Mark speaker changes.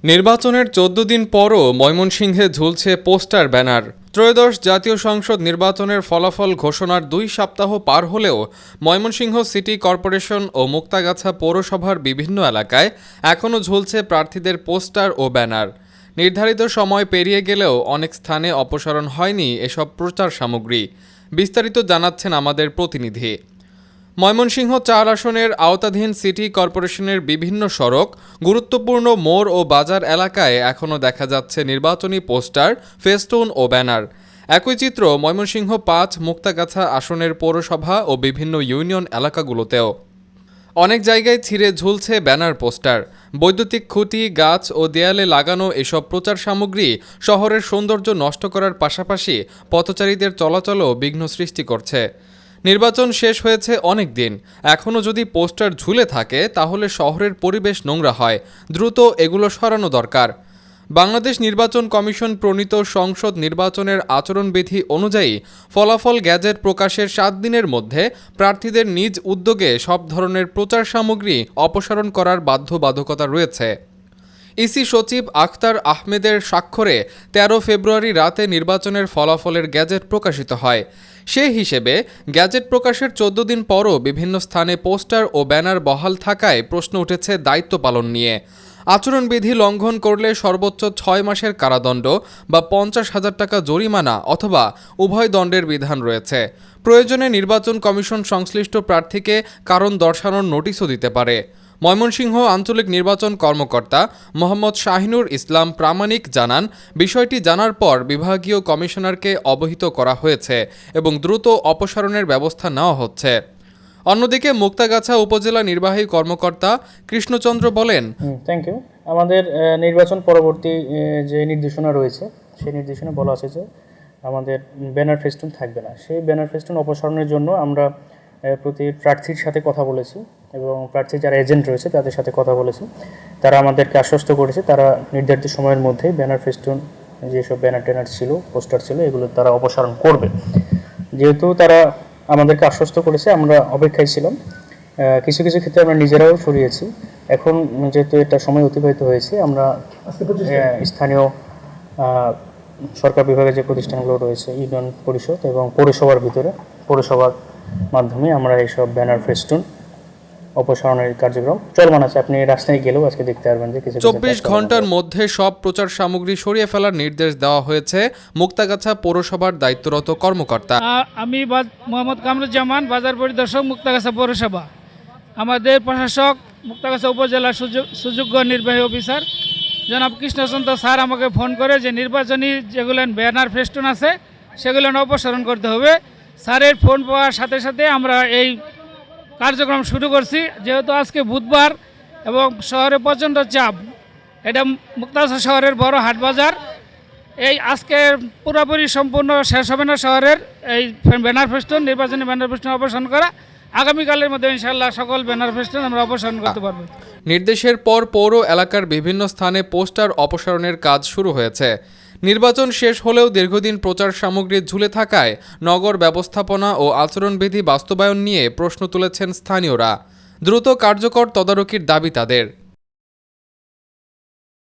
Speaker 1: নির্বাচনের ১৪ দিন পরও ময়মনসিংহে ঝুলছে পোস্টার ব্যানার। ত্রয়োদশ জাতীয় সংসদ নির্বাচনের ফলাফল ঘোষণার ২ সপ্তাহ পার হলেও ময়মনসিংহ সিটি কর্পোরেশন ও মুক্তাগাছা পৌরসভার বিভিন্ন এলাকায় এখনও ঝুলছে প্রার্থীদের পোস্টার ও ব্যানার। নির্ধারিত সময় পেরিয়ে গেলেও অনেক স্থানে অপসারণ হয়নি এসব প্রচার সামগ্রী। বিস্তারিত জানাচ্ছেন আমাদের প্রতিনিধি। ময়মনসিংহ ৪ আসনের আওতাধীন সিটি কর্পোরেশনের বিভিন্ন সড়ক, গুরুত্বপূর্ণ মোড় ও বাজার এলাকায় এখনও দেখা যাচ্ছে নির্বাচনী পোস্টার, ফেস্টুন ও ব্যানার। একই চিত্র ময়মনসিংহ ৫ মুক্তাগাছা আসনের পৌরসভা ও বিভিন্ন ইউনিয়ন এলাকাগুলোতেও। অনেক জায়গায় ছিঁড়ে ঝুলছে ব্যানার পোস্টার। বৈদ্যুতিক খুঁটি, গাছ ও দেয়ালে লাগানো এসব প্রচার সামগ্রী শহরের সৌন্দর্য নষ্ট করার পাশাপাশি পথচারীদের চলাচলও বিঘ্ন সৃষ্টি করছে। নির্বাচন শেষ হয়েছে অনেক দিন, এখনও যদি পোস্টার ঝুলে থাকে তাহলে শহরের পরিবেশ নোংরা হয়। দ্রুত এগুলো সরানো দরকার। বাংলাদেশ নির্বাচন কমিশন প্রণীত সংসদ নির্বাচনের আচরণবিধি অনুযায়ী ফলাফল গ্যাজেট প্রকাশের ৭ দিনের মধ্যে প্রার্থীদের নিজ উদ্যোগে সব ধরনের প্রচার সামগ্রী অপসারণ করার বাধ্যবাধকতা রয়েছে। ইসি সচিব আখতার আহমেদের স্বাক্ষরে ১৩ ফেব্রুয়ারি রাতে নির্বাচনের ফলাফলের গ্যাজেট প্রকাশিত হয়। সেই হিসেবে গ্যাজেট প্রকাশের ১৪ দিন পরও বিভিন্ন স্থানে পোস্টার ও ব্যানার বহাল থাকায় প্রশ্ন উঠেছে দায়িত্ব পালন নিয়ে। আচরণবিধি লঙ্ঘন করলে সর্বোচ্চ ৬ মাসের কারাদণ্ড বা ৫০,০০০ টাকা জরিমানা অথবা উভয় দণ্ডের বিধান রয়েছে। প্রয়োজনে নির্বাচন কমিশন সংশ্লিষ্ট প্রার্থীকে কারণ দর্শানোর নোটিশও দিতে পারে। ময়মনসিংহ আঞ্চলিক নির্বাচন কর্মকর্তা মোহাম্মদ শাহিনুর ইসলাম প্রামাণিক জানান, বিষয়টি জানার পর বিভাগীয় কমিশনারকে অবহিত করা হয়েছে এবং দ্রুত অপসারণের ব্যবস্থা নেওয়া হচ্ছে। অন্যদিকে মুক্তাগাছা উপজেলা নির্বাহী কর্মকর্তা কৃষ্ণচন্দ্র বলেন,
Speaker 2: থ্যাংক ইউ। আমাদের নির্বাচন পরবর্তী যে নির্দেশনা রয়েছে সেই নির্দেশনা বলা আছে যে আমাদের ব্যানার ফেস্টুন থাকবে না। সেই ব্যানার ফেস্টুন অপসারণের জন্য আমরা প্রতি প্রার্থীর সাথে কথা বলেছি এবং প্রার্থীর যারা এজেন্ট রয়েছে তাদের সাথে কথা বলেছি। তারা আমাদেরকে আশ্বস্ত করেছে তারা নির্ধারিত সময়ের মধ্যে ব্যানার ফেস্টুন যেসব ব্যানার ট্যানার ছিল, পোস্টার ছিল, এগুলো তারা অপসারণ করবে। যেহেতু তারা আমাদেরকে আশ্বস্ত করেছে, আমরা অপেক্ষায় ছিলাম। কিছু কিছু ক্ষেত্রে আমরা নিজেরাও সরিয়েছি। এখন যেহেতু এটা সময় অতিবাহিত হয়েছে, আমরা স্থানীয় সরকার বিভাগের যে প্রতিষ্ঠানগুলো রয়েছে, ইউনিয়ন পরিষদ এবং পৌরসভার ভিতরে পৌরসভার মাধ্যমে আমরা এইসব ব্যানার ফেস্টুন অপসারণের কার্যক্রম চলমান আছে। আপনি রাস্তায় গেলেও আজকে দেখতে পারবেন যে কিছু
Speaker 1: ২৪ ঘন্টার মধ্যে সব প্রচার সামগ্রী সরিয়ে ফেলার নির্দেশ দেওয়া হয়েছে মুক্তাগাছা পৌরসভার দায়িত্বরত কর্মকর্তা।
Speaker 3: আমি মোহাম্মদ কামরুজ্জামান, বাজার পরিদর্শক, মুক্তাগাছা পৌরসভা। আমাদের প্রশাসক মুক্তাগাছা উপজেলার সুযোগ্য নির্বাহী অফিসার জনাব কৃষ্ণচন্দ্র স্যার আমাকে ফোন করে যে নির্বাচনী যেগুলো ব্যানার ফেস্টুন আছে সেগুলো অপসারণ করতে হবে। স্যারের ফোন পাওয়ার সাথে সাথে আমরা এই কার্যক্রম শুরু করছি। যেহেতু আজকে বুধবার এবং শহরে প্রচণ্ড চাপ, এটা মুক্তাগাছা শহরের বড় হাট বাজার। এই আজকে পুরোপুরি সম্পূর্ণ শেষ হবে না শহরের এই ব্যানার ফেস্টুন, নির্বাচনী ব্যানার ফেস্টুন অপসারণ করা। আগামীকালের মধ্যে ইনশাআল্লাহ সকল ব্যানার ফেস্টুন আমরা অপসারণ করতে পারবো।
Speaker 1: নির্দেশের পর পৌর এলাকার বিভিন্ন স্থানে পোস্টার অপসারণের কাজ শুরু হয়েছে। নির্বাচন শেষ হলেও দীর্ঘদিন প্রচার সামগ্রী ঝুলে থাকায় নগর ব্যবস্থাপনা ও আচরণবিধি বাস্তবায়ন নিয়ে প্রশ্ন তুলেছেন স্থানীয়রা। দ্রুত কার্যকর তদারকির দাবি তাদের।